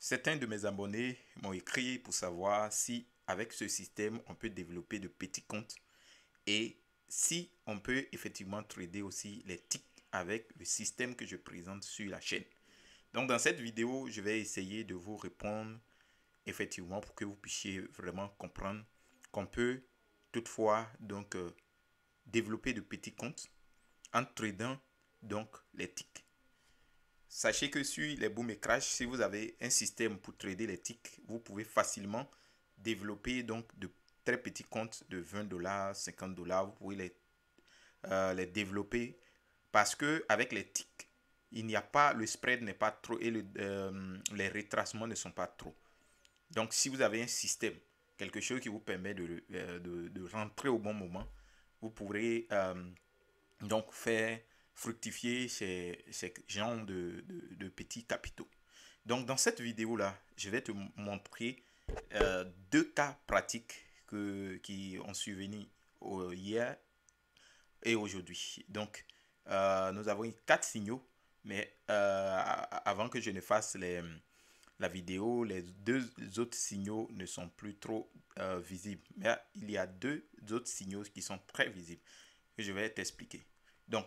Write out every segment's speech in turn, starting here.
Certains de mes abonnés m'ont écrit pour savoir si avec ce système on peut développer de petits comptes et si on peut effectivement trader aussi les ticks avec le système que je présente sur la chaîne. Donc dans cette vidéo, je vais essayer de vous répondre effectivement pour que vous puissiez vraiment comprendre qu'on peut toutefois développer de petits comptes en tradant donc les ticks. Sachez que sur les boom et crash, si vous avez un système pour trader les ticks, vous pouvez facilement développer donc de très petits comptes de 20 $, 50 $. Vous pouvez les développer parce que avec les ticks, il n'y a pas, le spread n'est pas trop et les retracements ne sont pas trop. Donc si vous avez un système, quelque chose qui vous permet de rentrer au bon moment, vous pourrez donc faire fructifier ces genres de petits capitaux. Donc dans cette vidéo là, je vais te montrer deux cas pratiques qui ont survenu hier et aujourd'hui. Donc nous avons eu quatre signaux, mais avant que je ne fasse la vidéo, les deux autres signaux ne sont plus trop visibles. Mais il y a deux autres signaux qui sont très visibles que je vais t'expliquer. Donc,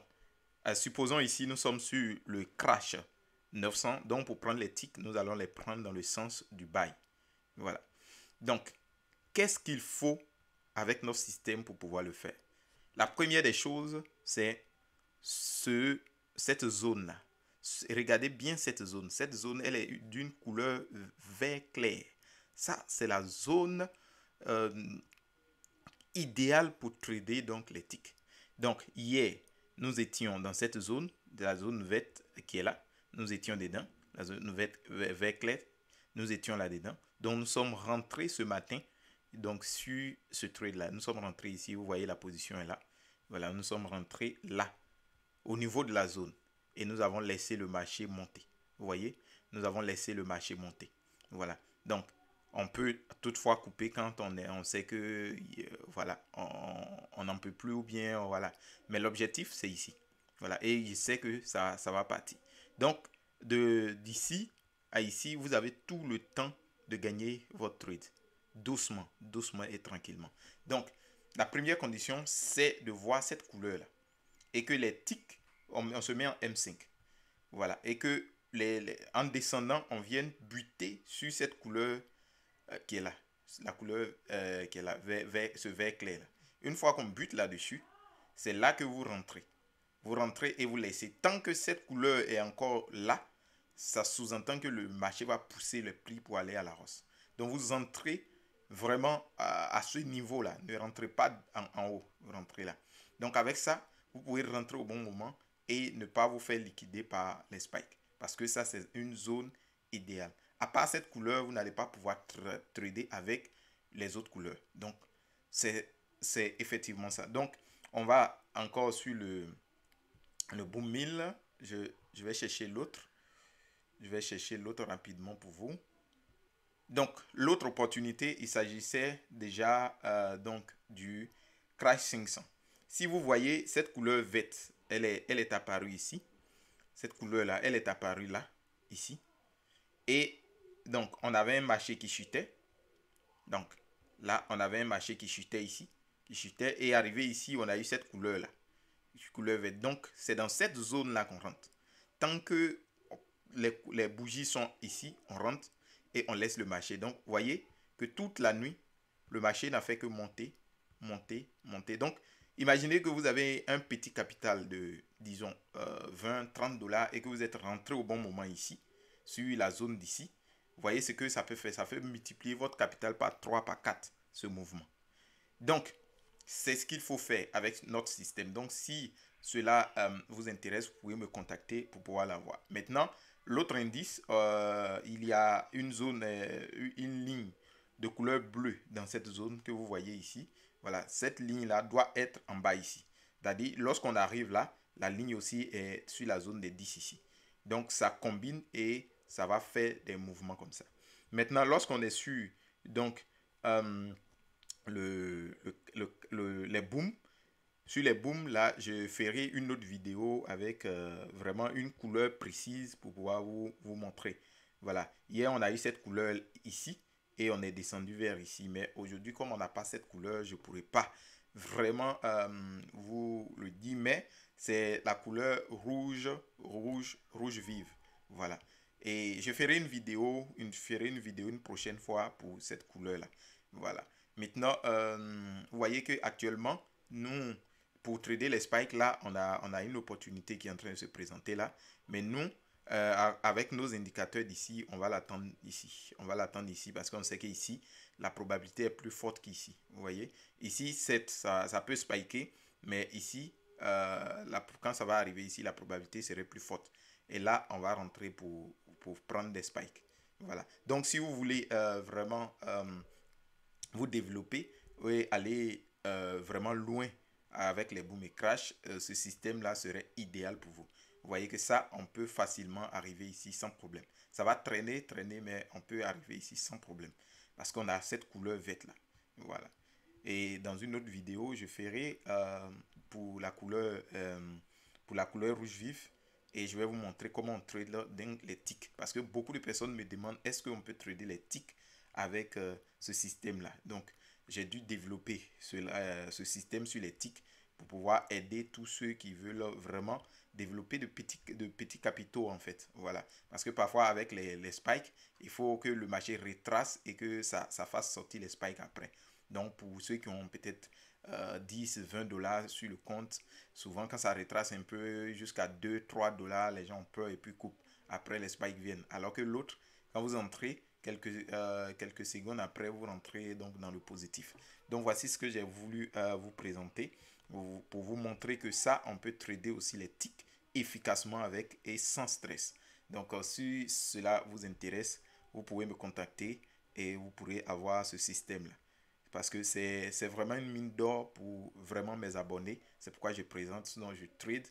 supposons ici, nous sommes sur le crash 900. Donc, pour prendre les ticks, nous allons les prendre dans le sens du buy. Voilà. Donc, qu'est-ce qu'il faut avec notre système pour pouvoir le faire? La première des choses, c'est cette zone-là. Regardez bien cette zone. Cette zone, elle est d'une couleur vert clair. Ça, c'est la zone idéale pour trader donc les ticks. Donc, hier, nous étions dans cette zone, de la zone verte qui est là. Nous étions dedans, la zone vert clair. Nous étions là-dedans. Donc, nous sommes rentrés ce matin donc sur ce trade-là. Nous sommes rentrés ici. Vous voyez, la position est là. Voilà, nous sommes rentrés là, au niveau de la zone. Et nous avons laissé le marché monter. Vous voyez, nous avons laissé le marché monter. Voilà. Donc, on peut toutefois couper quand on sait que voilà, on n'en peut plus ou bien voilà. Mais l'objectif c'est ici. Voilà, et je sais que ça va partir. Donc d'ici à ici, vous avez tout le temps de gagner votre trade. Doucement, doucement et tranquillement. Donc la première condition, c'est de voir cette couleur là et que les ticks, on se met en M5. Voilà, et que en descendant, on vienne buter sur cette couleur qui est là, la couleur qui est là, ce vert clair là. Une fois qu'on bute là-dessus, c'est là que vous rentrez. Vous rentrez et vous laissez. Tant que cette couleur est encore là, ça sous-entend que le marché va pousser le prix pour aller à la hausse. Donc vous entrez vraiment à ce niveau-là. Ne rentrez pas en haut, vous rentrez là. Donc avec ça, vous pouvez rentrer au bon moment et ne pas vous faire liquider par les spikes. Parce que ça, c'est une zone idéale. À part cette couleur, vous n'allez pas pouvoir trader avec les autres couleurs. Donc, c'est effectivement ça. Donc, on va encore sur le boom 1000. Je vais chercher l'autre. Je vais chercher l'autre rapidement pour vous. Donc, l'autre opportunité, il s'agissait déjà donc du Crash 500. Si vous voyez cette couleur verte, elle est apparue ici. Cette couleur-là, elle est apparue là, ici. Et donc, on avait un marché qui chutait. Donc, là, on avait un marché qui chutait ici. Qui chutait. Et arrivé ici, on a eu cette couleur-là. Couleur verte. Donc, c'est dans cette zone-là qu'on rentre. Tant que les bougies sont ici, on rentre et on laisse le marché. Donc, vous voyez que toute la nuit, le marché n'a fait que monter, monter, monter. Donc, imaginez que vous avez un petit capital de, disons, 20, 30 $ et que vous êtes rentré au bon moment ici, sur la zone d'ici. Vous voyez ce que ça peut faire. Ça fait multiplier votre capital par 3, par 4, ce mouvement. Donc, c'est ce qu'il faut faire avec notre système. Donc, si cela vous intéresse, vous pouvez me contacter pour pouvoir l'avoir. Maintenant, l'autre indice, il y a une zone, une ligne de couleur bleue dans cette zone que vous voyez ici. Voilà, cette ligne-là doit être en bas ici. C'est-à-dire, lorsqu'on arrive là, la ligne aussi est sur la zone des 10 ici. Donc, ça combine et ça va faire des mouvements comme ça. Maintenant, lorsqu'on est sur donc, les booms, sur les booms, là, je ferai une autre vidéo avec vraiment une couleur précise pour pouvoir vous montrer. Voilà. Hier, on a eu cette couleur ici et on est descendu vers ici. Mais aujourd'hui, comme on n'a pas cette couleur, je ne pourrais pas vraiment vous le dire. Mais c'est la couleur rouge vive. Voilà. Et je ferai une vidéo une prochaine fois pour cette couleur-là. Voilà. Maintenant, vous voyez que actuellement, nous, pour trader les spikes, là, on a une opportunité qui est en train de se présenter là. Mais nous, avec nos indicateurs d'ici, on va l'attendre ici. On va l'attendre ici parce qu'on sait qu'ici, la probabilité est plus forte qu'ici. Vous voyez? Ici, ça peut spiker, mais ici, quand ça va arriver ici, la probabilité serait plus forte. Et là, on va rentrer pour prendre des spikes. Voilà. Donc, si vous voulez vraiment vous développer et aller vraiment loin avec les boom et crash, ce système-là serait idéal pour vous. Vous voyez que ça, on peut facilement arriver ici sans problème. Ça va traîner, mais on peut arriver ici sans problème. Parce qu'on a cette couleur verte là. Voilà. Et dans une autre vidéo, je ferai pour pour la couleur rouge vif. Et je vais vous montrer comment on trade les ticks. Parce que beaucoup de personnes me demandent est-ce qu'on peut trader les ticks avec ce système-là. Donc, j'ai dû développer ce système sur les ticks pour pouvoir aider tous ceux qui veulent vraiment développer de petits capitaux en fait. Voilà. Parce que parfois avec les spikes, il faut que le marché retrace et que ça fasse sortir les spikes après. Donc pour ceux qui ont peut-être 10, 20 dollars sur le compte, souvent quand ça retrace un peu jusqu'à 2, 3 dollars, les gens ont peur et puis coupent. Après les spikes viennent. Alors que l'autre, quand vous entrez, quelques secondes après, vous rentrez donc dans le positif. Donc voici ce que j'ai voulu vous présenter pour vous montrer que ça, on peut trader aussi les ticks efficacement avec et sans stress. Donc si cela vous intéresse, vous pouvez me contacter et vous pourrez avoir ce système-là. Parce que c'est vraiment une mine d'or pour vraiment mes abonnés. C'est pourquoi je présente, sinon je trade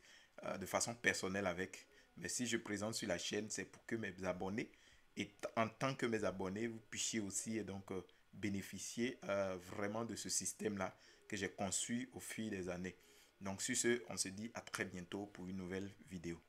de façon personnelle avec. Mais si je présente sur la chaîne, c'est pour que mes abonnés, et en tant que mes abonnés, vous puissiez aussi donc bénéficier vraiment de ce système-là que j'ai conçu au fil des années. Donc sur ce, on se dit à très bientôt pour une nouvelle vidéo.